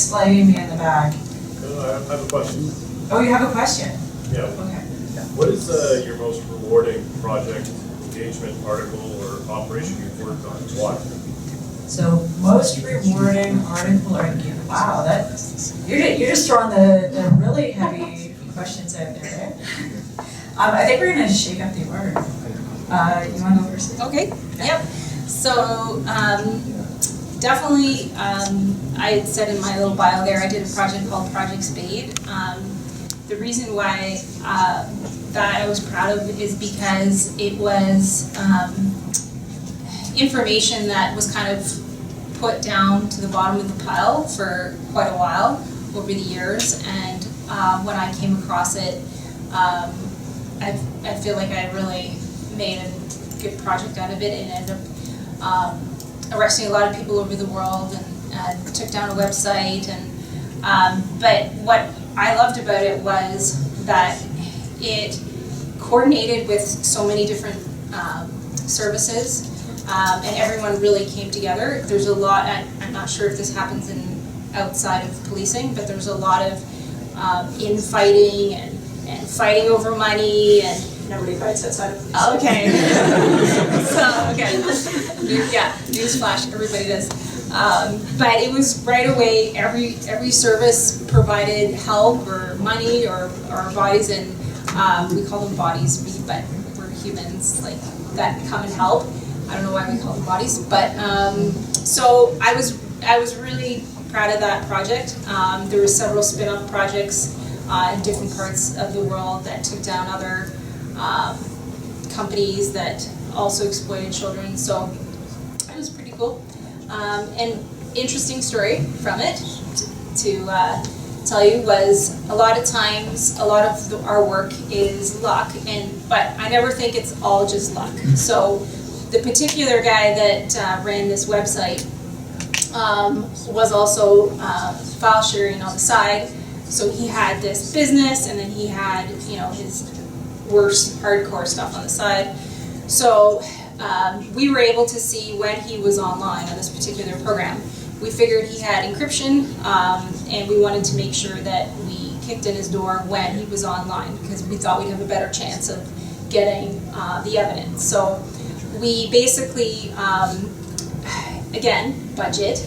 explaining me in the back. I have a question. Oh, you have a question? Yeah. Okay. What is your most rewarding project, engagement, article, or operation you've worked on? Why? So most rewarding article or engagement? Wow, you're just throwing the really heavy questions out there. I think we're gonna shake up the order. You want to go first? Okay. Yep. So definitely, I had said in my little bio there, I did a project called Project Spade. The reason why that I was proud of is because it was information that was kind of put down to the bottom of the pile for quite a while over the years, and when I came across it, I feel like I really made a good project out of it, and ended up arresting a lot of people over the world, and took down a website. And but what I loved about it was that it coordinated with so many different services, and everyone really came together. There's a lot. I'm not sure if this happens outside of policing, but there's a lot of infighting and fighting over money, and Nobody fights outside of policing. okay. So okay, yeah, newsflash, everybody does. But it was right away. Every service provided help or money or bodies, and we call them bodies, but we're humans like that come and help. I don't know why we call them bodies, but so I was really proud of that project. There were several spin-off projects in different parts of the world that took down other companies that also exploited children. So it was pretty cool. And interesting story from it to tell you was a lot of times our work is luck, but I never think it's all just luck. So the particular guy that ran this website was also file sharing on the side. So he had this business, and then he had his worst hardcore stuff on the side. So we were able to see when he was online on this particular program. We figured he had encryption, and we wanted to make sure that we kicked in his door when he was online, because we thought we'd have a better chance of getting the evidence. So we basically, again, budget.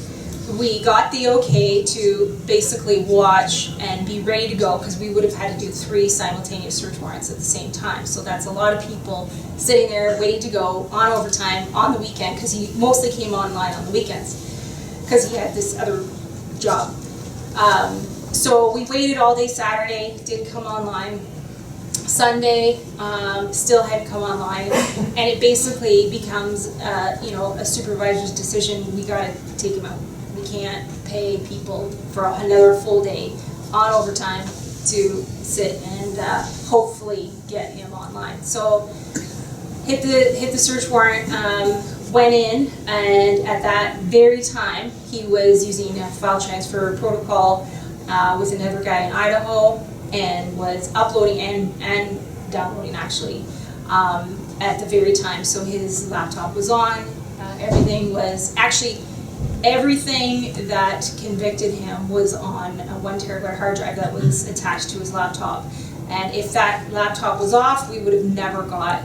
We got the okay to basically watch and be ready to go, because we would have had to do 3 simultaneous search warrants at the same time. So that's a lot of people sitting there waiting to go on overtime on the weekend, because he mostly came online on the weekends because he had this other job. So we waited all day Saturday, didn't come online. Sunday, still hadn't come online, and it basically becomes a supervisor's decision. We got to take him out. We can't pay people for another full day on overtime to sit and hopefully get him online. So hit the search warrant, went in, and at that very time he was using a file transfer protocol with another guy in Idaho, and was uploading and downloading actually at the very time. So his laptop was on, everything that convicted him was on a 1 terabyte hard drive that was attached to his laptop. And if that laptop was off, we would have never got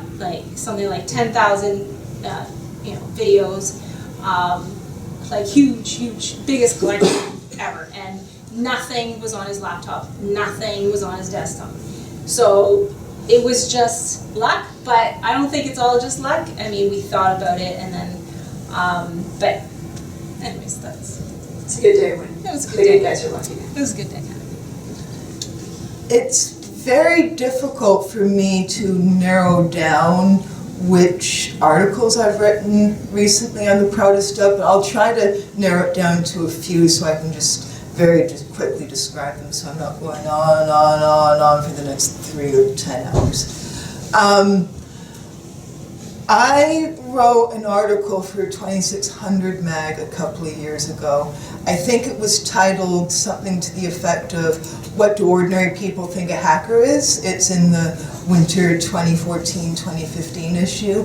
something like 10,000 videos, like huge, biggest collection ever. And nothing was on his laptop, nothing was on his desktop. So it was just luck, but I don't think it's all just luck. I mean, we thought about it, and then, but anyways, It's a good day when it was a good the day. good guys are lucky. It was a good day. It's very difficult for me to narrow down which articles I've written recently on the Proudest of, but I'll try to narrow it down to a few so I can just quickly describe them, so I'm not going on for the next 3 or 10 hours. I wrote an article for 2600 Mag a couple of years ago. I think it was titled something to the effect of "What Do Ordinary People Think a Hacker Is?" It's in the winter 2014-2015 issue,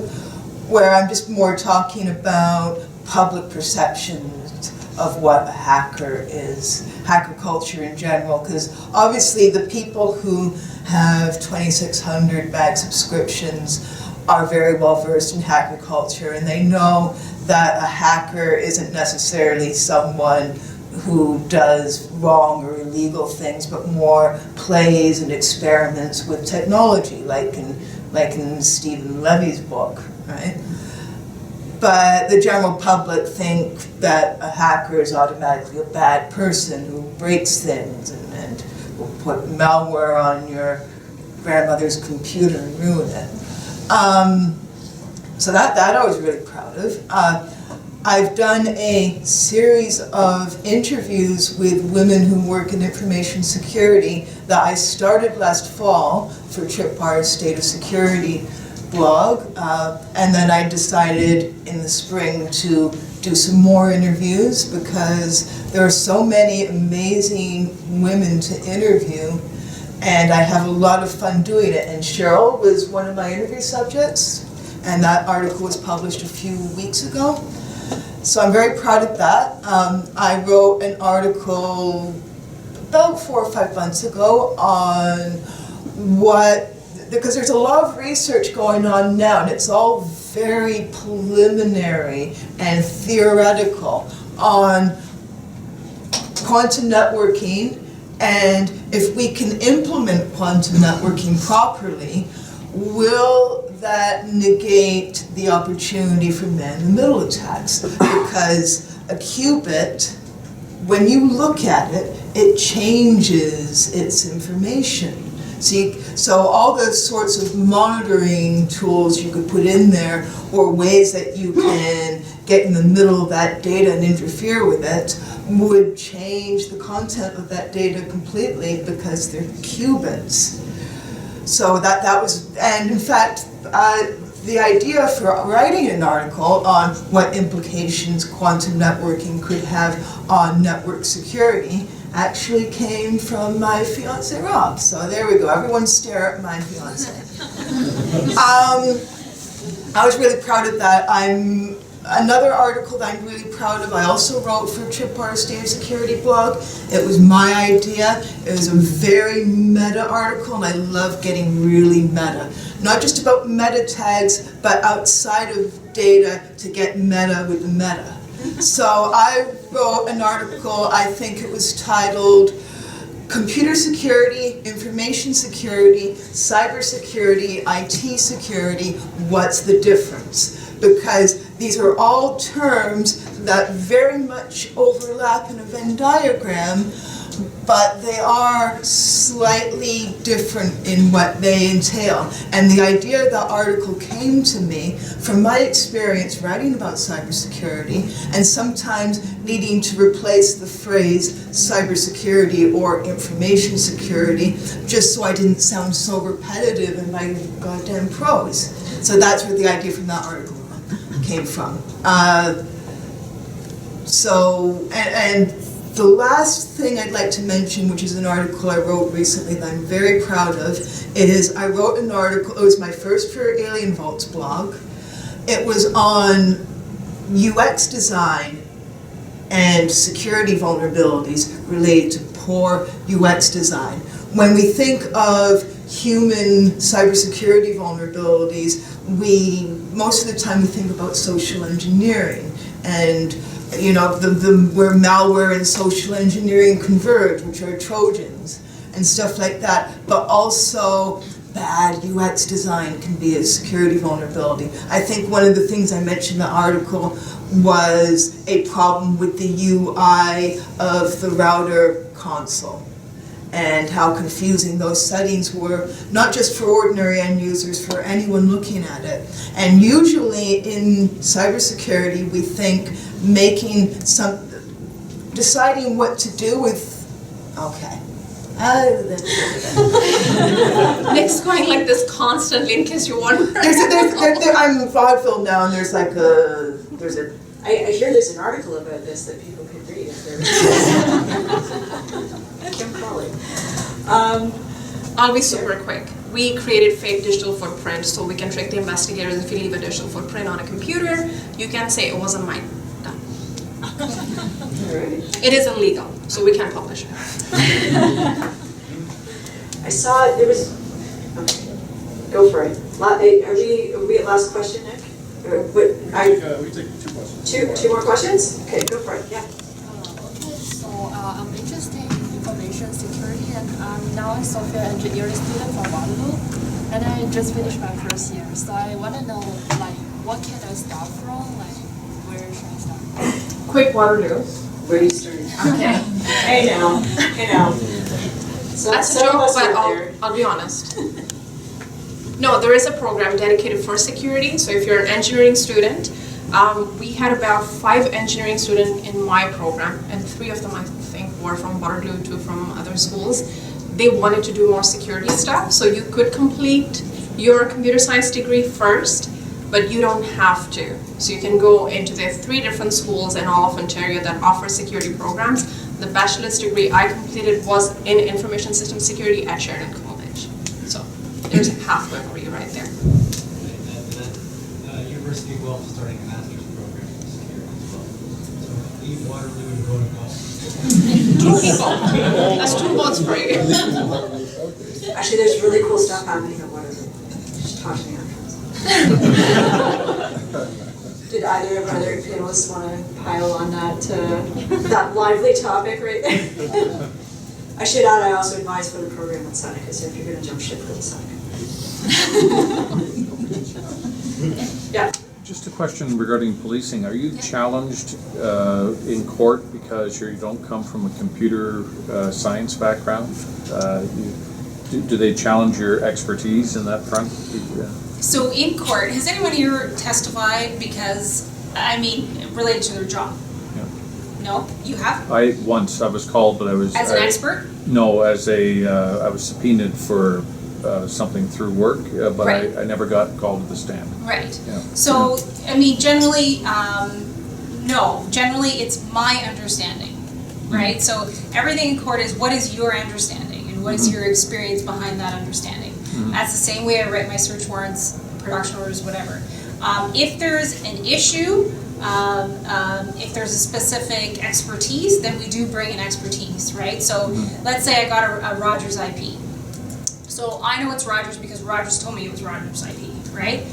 where I'm just more talking about public perceptions of what a hacker is, hacker culture in general, because obviously the people who have 2,600 bag subscriptions are very well versed in hacker culture, and they know that a hacker isn't necessarily someone who does wrong or illegal things, but more plays and experiments with technology, like in Stephen Levy's book, right? But the general public think that a hacker is automatically a bad person who breaks things and will put malware on your grandmother's computer and ruin it. So that I was really proud of. I've done a series of interviews with women who work in information security that I started last fall for Tripwire's State of Security blog, and then I decided in the spring to do some more interviews because there are so many amazing women to interview, and I have a lot of fun doing it. And Cheryl was one of my interview subjects, and that article was published a few weeks ago. So I'm very proud of that. I wrote an article about 4 or 5 months ago on because there's a lot of research going on now, and it's all very preliminary and theoretical on quantum networking, and if we can implement quantum networking properly, will that negate the opportunity for man-in-the-middle attacks? Because a qubit, when you look at it, it changes its information. So all those sorts of monitoring tools you could put in there, or ways that you can get in the middle of that data and interfere with it, would change the content of that data completely because they're qubits. So that was, and in fact, the idea for writing an article on what implications quantum networking could have on network security actually came from my fiance Rob. So there we go, everyone stare at my fiance. I was really proud of that. Another article that I'm really proud of, I also wrote for Tripwire's State of Security blog. It was my idea. It was a very meta article, and I love getting really meta. Not just about meta tags, but outside of data to get meta with the meta. So I wrote an article, I think it was titled Computer Security, Information Security, Cyber Security, IT Security, What's the Difference? Because these are all terms that very much overlap in a Venn diagram, but they are slightly different in what they entail. And the idea of that article came to me from my experience writing about cybersecurity, and sometimes needing to replace the phrase cybersecurity or information security just so I didn't sound so repetitive in my goddamn prose. So that's where the idea from that article came from. And the last thing I'd like to mention, which is an article I wrote recently that I'm very proud of, is I wrote an article, it was my first for Alien Vault's blog. It was on UX design and security vulnerabilities related to poor UX design. When we think of human cybersecurity vulnerabilities, most of the time we think about social engineering, and where malware and social engineering converge, which are Trojans and stuff like that. But also bad UX design can be a security vulnerability. I think one of the things I mentioned in the article was a problem with the UI of the router console, and how confusing those settings were, not just for ordinary end users, for anyone looking at it. And usually in cybersecurity, we think deciding what to do with, okay. Nick's going like this constantly in case you wonder. I'm in vaudeville now, and there's a. I hear there's an article about this that people could read if they're Kim Crowley. I'll be super quick. We created fake digital footprint so we can trick the investigators. If you leave a digital footprint on a computer, you can say it wasn't mine. Done. Alright. It is illegal, so we can't publish it. I saw there was, okay, go for it. Are we at last question, Nick? Or what, We take 2 questions. two more questions? Okay, go for it, yeah. Okay, so I'm interested in information security, and I'm now a software engineering student from Waterloo, and I just finished my first year. So I want to know, like, what can I start from? Like, where should I start? Quick Waterloo. Where do you start? Okay. Hey now, hey now. So That's a some of joke, us but were there. I'll be honest. No, there is a program dedicated for security. So if you're an engineering student, we had about 5 engineering students in my program, and 3 of them I think were from Waterloo, 2 from other schools. They wanted to do more security stuff, so you could complete your computer science degree first, but you don't have to. So you can go into the 3 different schools in all of Ontario that offer security programs. The bachelor's degree I completed was in Information System Security at Sheridan College. So there's a pathway for you right there. University of Guelph is starting a master's program in security as well. So leave Waterloo and go to Guelph. 2 people. That's 2 votes for you. Actually, there's really cool stuff happening at Waterloo. Just talk to me afterwards. Did either of our other panelists want to pile on that lively topic right there? I should add, I also advise for the program at Seneca, so if you're going to jump ship, go to Seneca. Yeah. Just a question regarding policing. Are you challenged in court because you don't come from a computer science background? Do they challenge your expertise in that front? So in court, has anyone here testified because, I mean, related to their job? Yeah. No? You have? I was called, but I was... As an expert? No, I was subpoenaed for something through work, but Right. I never got called to the stand. Right. Yeah. So, I mean, generally, no. Generally, it's my understanding, right? So everything in court is what is your understanding and what is your experience behind that understanding. That's the same way I write my search warrants, production orders, whatever. If there's an issue, if there's a specific expertise, then we do bring in expertise, right? So let's say I got a Rogers IP. So I know it's Rogers because Rogers told me it was Rogers IP, right?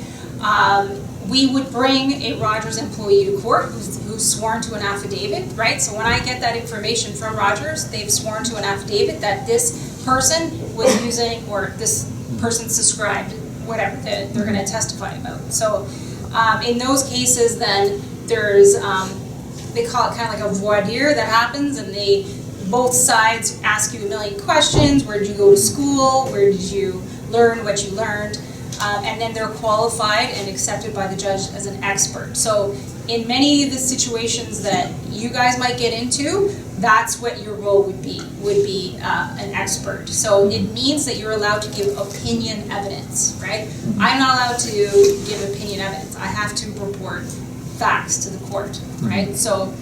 We would bring a Rogers employee to court who's sworn to an affidavit, right? So when I get that information from Rogers, they've sworn to an affidavit that this person was using, or this person subscribed, whatever that they're going to testify about. So in those cases, then there's, they call it kind of like a voir dire that happens, and both sides ask you a million questions. Where did you go to school? Where did you learn what you learned? And then they're qualified and accepted by the judge as an expert. So in many of the situations that you guys might get into, that's what your role would be an expert. So it means that you're allowed to give opinion evidence, right? I'm not allowed to give opinion evidence. I have to report facts to the court, right? So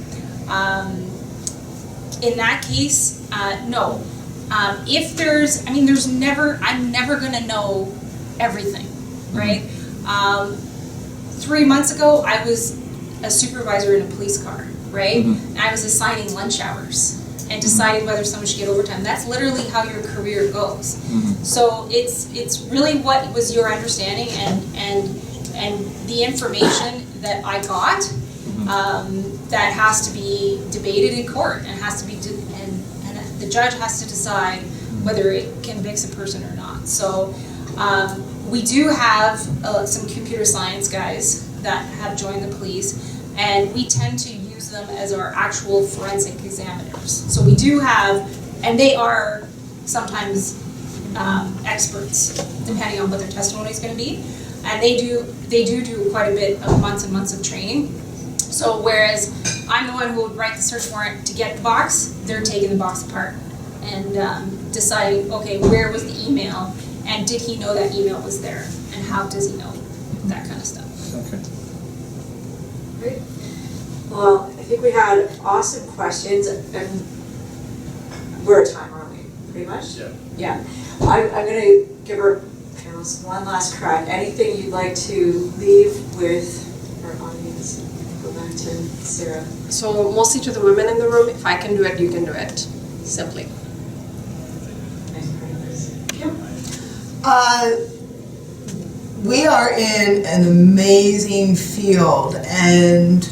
in that case, no. If there's, I mean, I'm never gonna know everything, right? 3 months ago, I was a supervisor in a police car, right? And I was assigning lunch hours and deciding whether someone should get overtime. That's literally how your career goes. So it's really what was your understanding and the information that I got that has to be debated in court and has to be and the judge has to decide whether it convicts a person or not. So we do have some computer science guys that have joined the police, and we tend to use them as our actual forensic examiners. So we do have, and they are sometimes experts, depending on what their testimony is going to be, and they do quite a bit of months and months of training. So whereas I'm the one who would write the search warrant to get the box, they're taking the box apart and deciding, okay, where was the email, and did he know that email was there, and how does he know, that kind of stuff. Okay. Great. Well, I think we had awesome questions, and we're at time, aren't we? Pretty much? Yeah. Yeah. I'm going to give our panelists one last crack. Anything you'd like to leave with our audience? Go back to Sarah. So mostly to the women in the room, if I can do it, you can do it, simply. We are in an amazing field, and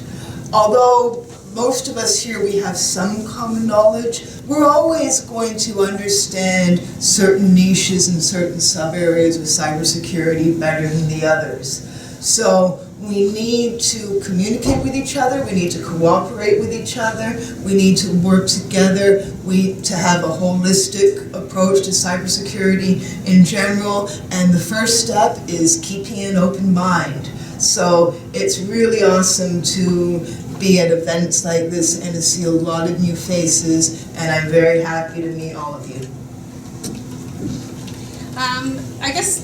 although most of us here, we have some common knowledge, we're always going to understand certain niches and certain sub-areas of cybersecurity better than the others. So we need to communicate with each other, we need to cooperate with each other, we need to work together, to have a holistic approach to cybersecurity in general, and the first step is keeping an open mind. So it's really awesome to be at events like this and to see a lot of new faces, and I'm very happy to meet all of you. I guess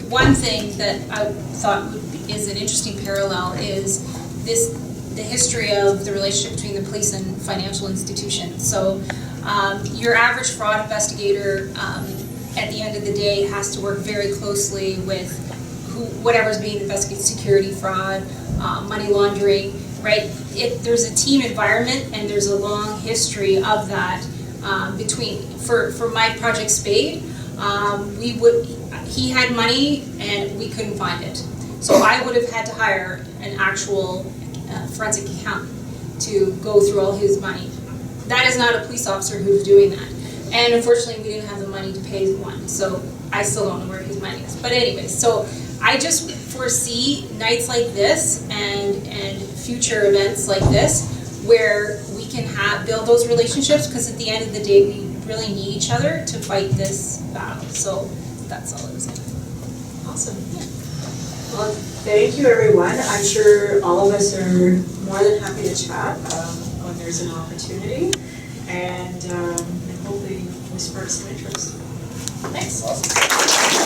one thing that I thought is an interesting parallel is the history of the relationship between the police and financial institutions. So your average fraud investigator at the end of the day has to work very closely with whatever's being investigated, security fraud, money laundering, right? There's a team environment and there's a long history of that for my project Spade, he had money and we couldn't find it. So I would have had to hire an actual forensic accountant to go through all his money. That is not a police officer who's doing that. And unfortunately we didn't have the money to pay one, so I still don't know where his money is. But anyways, so I just foresee nights like this and future events like this where we can build those relationships, because at the end of the day we really need each other to fight this battle. So that's all I was saying. Awesome. Well, thank you everyone. I'm sure all of us are more than happy to chat when there's an opportunity, and hopefully we spark some interest. Thanks. Awesome.